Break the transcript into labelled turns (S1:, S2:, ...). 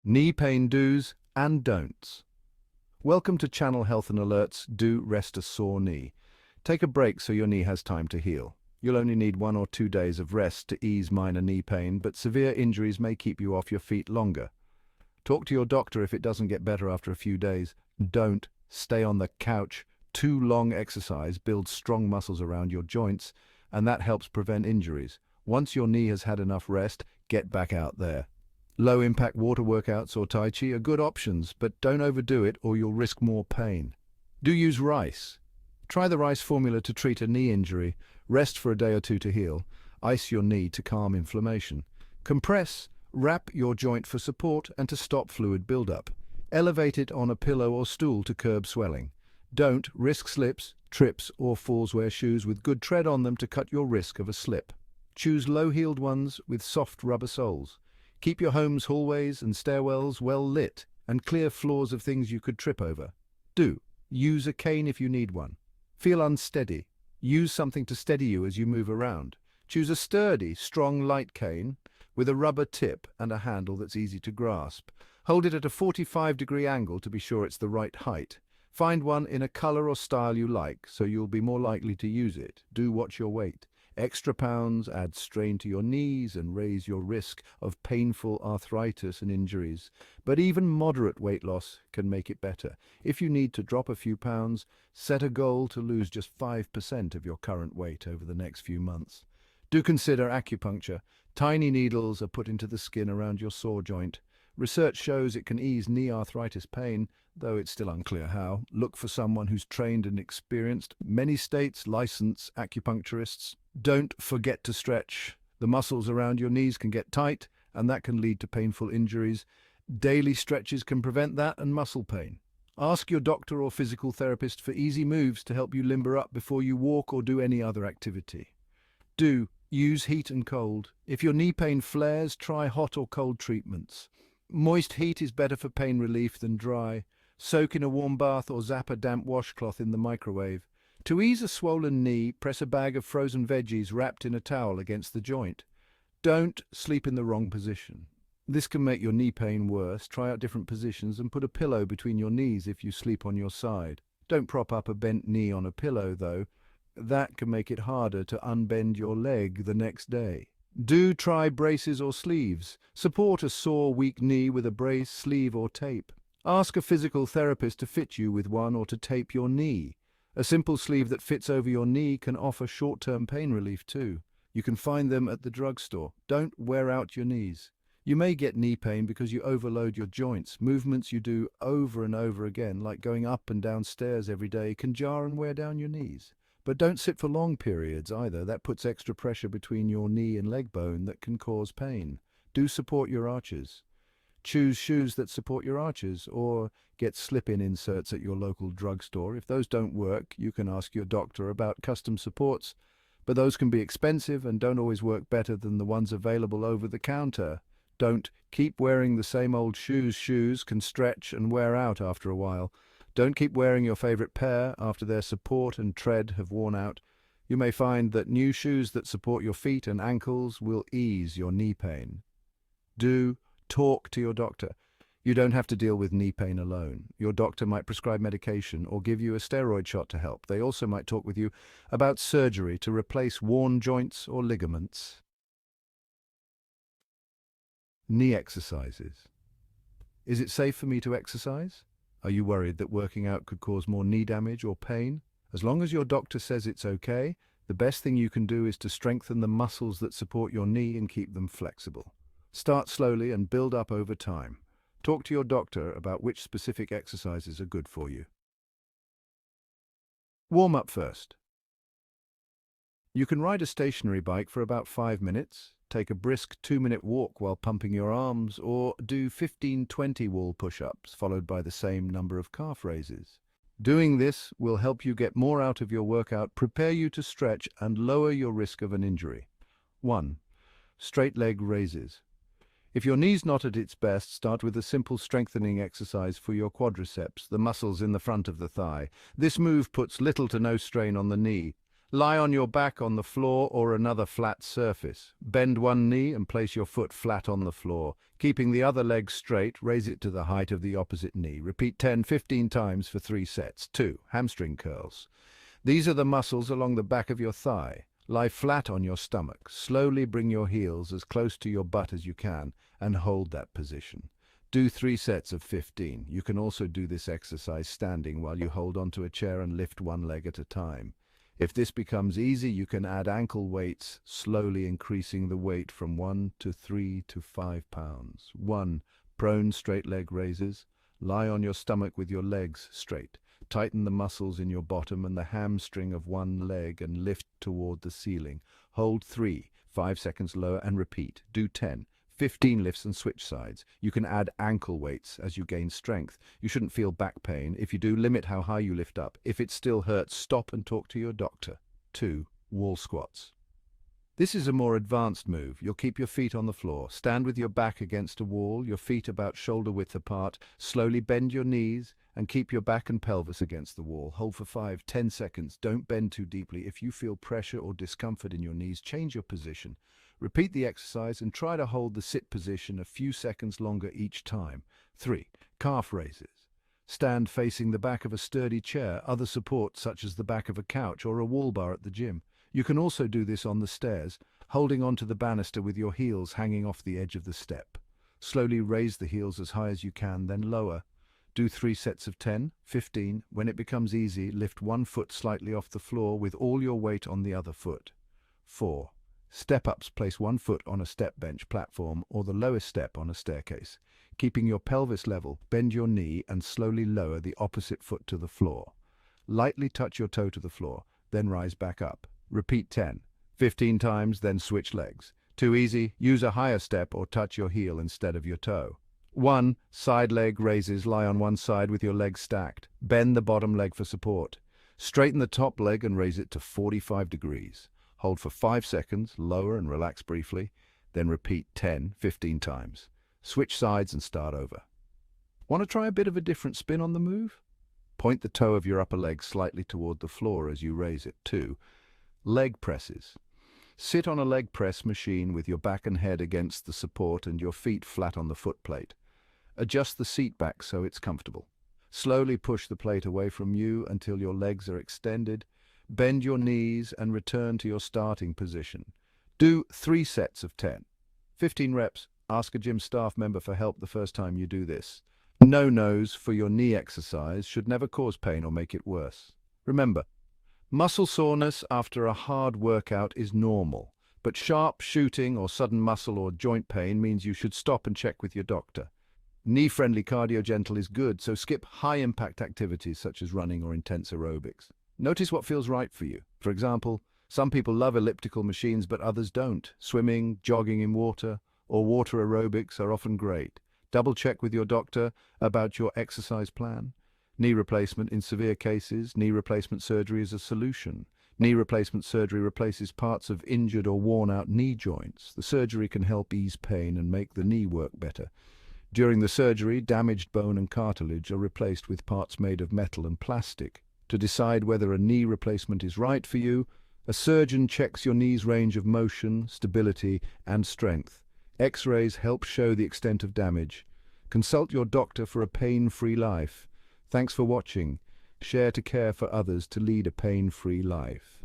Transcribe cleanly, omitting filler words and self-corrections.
S1: Knee pain do's and don'ts. Welcome to Channel Health and Alerts. Do rest a sore knee. Take a break so your knee has time to heal. You'll only need 1 or 2 days of rest to ease minor knee pain, but severe injuries may keep you off your feet longer. Talk to your doctor if it doesn't get better after a few days. Don't stay on the couch. Too long exercise builds strong muscles around your joints, and that helps prevent injuries. Once your knee has had enough rest, get back out there. Low-impact water workouts or Tai Chi are good options, but don't overdo it or you'll risk more pain. Do use rice. Try the rice formula to treat a knee injury. Rest for a day or two to heal. Ice your knee to calm inflammation. Compress, wrap your joint for support and to stop fluid buildup. Elevate it on a pillow or stool to curb swelling. Don't risk slips, trips, or falls. Wear shoes with good tread on them to cut your risk of a slip. Choose low-heeled ones with soft rubber soles. Keep your home's hallways and stairwells well lit and clear floors of things you could trip over. Do use a cane if you need one. Feel unsteady. Use something to steady you as you move around. Choose a sturdy, strong, light cane with a rubber tip and a handle that's easy to grasp. Hold it at a 45-degree angle to be sure it's the right height. Find one in a color or style you like, so you'll be more likely to use it. Do watch your weight. Extra pounds add strain to your knees and raise your risk of painful arthritis and injuries. But even moderate weight loss can make it better. If you need to drop a few pounds, set a goal to lose just 5% of your current weight over the next few months. Do consider acupuncture. Tiny needles are put into the skin around your sore joint. Research shows it can ease knee arthritis pain, though it's still unclear how. Look for someone who's trained and experienced. Many states license acupuncturists. Don't forget to stretch. The muscles around your knees can get tight, and that can lead to painful injuries. Daily stretches can prevent that and muscle pain. Ask your doctor or physical therapist for easy moves to help you limber up before you walk or do any other activity. Do use heat and cold. If your knee pain flares, try hot or cold treatments. Moist heat is better for pain relief than dry. Soak in a warm bath or zap a damp washcloth in the microwave. To ease a swollen knee, press a bag of frozen veggies wrapped in a towel against the joint. Don't sleep in the wrong position. This can make your knee pain worse. Try out different positions and put a pillow between your knees if you sleep on your side. Don't prop up a bent knee on a pillow, though. That can make it harder to unbend your leg the next day. Do try braces or sleeves. Support a sore, weak knee with a brace, sleeve, or tape. Ask a physical therapist to fit you with one or to tape your knee. A simple sleeve that fits over your knee can offer short-term pain relief too. You can find them at the drugstore. Don't wear out your knees. You may get knee pain because you overload your joints. Movements you do over and over again, like going up and down stairs every day, can jar and wear down your knees. But don't sit for long periods either. That puts extra pressure between your knee and leg bone that can cause pain. Do support your arches. Choose shoes that support your arches, or get slip-in inserts at your local drugstore. If those don't work, you can ask your doctor about custom supports, but those can be expensive and don't always work better than the ones available over the counter. Don't keep wearing the same old shoes. Shoes can stretch and wear out after a while. Don't keep wearing your favorite pair after their support and tread have worn out. You may find that new shoes that support your feet and ankles will ease your knee pain. Do talk to your doctor. You don't have to deal with knee pain alone. Your doctor might prescribe medication or give you a steroid shot to help. They also might talk with you about surgery to replace worn joints or ligaments. Knee exercises. Is it safe for me to exercise? Are you worried that working out could cause more knee damage or pain? As long as your doctor says it's okay, the best thing you can do is to strengthen the muscles that support your knee and keep them flexible. Start slowly and build up over time. Talk to your doctor about which specific exercises are good for you. Warm up first. You can ride a stationary bike for about 5 minutes, take a brisk 2-minute walk while pumping your arms, or do 15-20 wall push-ups followed by the same number of calf raises. Doing this will help you get more out of your workout, prepare you to stretch, and lower your risk of an injury. 1. Straight leg raises. If your knee's not at its best, start with a simple strengthening exercise for your quadriceps, the muscles in the front of the thigh. This move puts little to no strain on the knee. Lie on your back on the floor or another flat surface. Bend one knee and place your foot flat on the floor. Keeping the other leg straight, raise it to the height of the opposite knee. Repeat 10-15 times for 3 sets. 2. Hamstring curls. These are the muscles along the back of your thigh. Lie flat on your stomach. Slowly bring your heels as close to your butt as you can and hold that position. Do 3 sets of 15. You can also do this exercise standing while you hold onto a chair and lift one leg at a time. If this becomes easy, you can add ankle weights, slowly increasing the weight from 1 to 3 to 5 pounds. 1. Prone straight leg raises. Lie on your stomach with your legs straight. Tighten the muscles in your bottom and the hamstring of one leg and lift toward the ceiling. Hold 3, 5 seconds lower and repeat. Do 10. 15 lifts and switch sides. You can add ankle weights as you gain strength. You shouldn't feel back pain. If you do, limit how high you lift up. If it still hurts, stop and talk to your doctor. 2. Wall squats. This is a more advanced move. You'll keep your feet on the floor. Stand with your back against a wall, your feet about shoulder width apart. Slowly bend your knees and keep your back and pelvis against the wall. Hold for 5-10 seconds. Don't bend too deeply. If you feel pressure or discomfort in your knees, change your position. Repeat the exercise and try to hold the sit position a few seconds longer each time. 3. Calf raises. Stand facing the back of a sturdy chair, other support such as the back of a couch or a wall bar at the gym. You can also do this on the stairs, holding onto the banister with your heels hanging off the edge of the step. Slowly raise the heels as high as you can, then lower. Do 3 sets of 10, 15. When it becomes easy, lift one foot slightly off the floor with all your weight on the other foot. 4. Step-ups. Place one foot on a step bench platform or the lowest step on a staircase. Keeping your pelvis level, bend your knee and slowly lower the opposite foot to the floor. Lightly touch your toe to the floor, then rise back up. Repeat 10-15 times, then switch legs. Too easy? Use a higher step or touch your heel instead of your toe. 1. Side leg raises. Lie on one side with your legs stacked. Bend the bottom leg for support. Straighten the top leg and raise it to 45 degrees. Hold for 5 seconds, lower and relax briefly, then repeat 10-15 times. Switch sides and start over. Want to try a bit of a different spin on the move? Point the toe of your upper leg slightly toward the floor as you raise it. 2. Leg presses. Sit on a leg press machine with your back and head against the support and your feet flat on the foot plate. Adjust the seat back so it's comfortable. Slowly push the plate away from you until your legs are extended. Bend your knees and return to your starting position. Do 3 sets of 10. 15 reps. Ask a gym staff member for help the first time you do this. No-nos for your knee exercise should never cause pain or make it worse. Remember, muscle soreness after a hard workout is normal, but sharp shooting or sudden muscle or joint pain means you should stop and check with your doctor. Knee-friendly cardio gentle is good, so skip high-impact activities such as running or intense aerobics. Notice what feels right for you. For example, some people love elliptical machines but others don't. Swimming, jogging in water, or water aerobics are often great. Double check with your doctor about your exercise plan. Knee replacement in severe cases. Knee replacement surgery is a solution. Knee replacement surgery replaces parts of injured or worn-out knee joints. The surgery can help ease pain and make the knee work better. During the surgery, damaged bone and cartilage are replaced with parts made of metal and plastic. To decide whether a knee replacement is right for you, a surgeon checks your knee's range of motion, stability, and strength. X-rays help show the extent of damage. Consult your doctor for a pain-free life. Thanks for watching. Share to care for others to lead a pain-free life.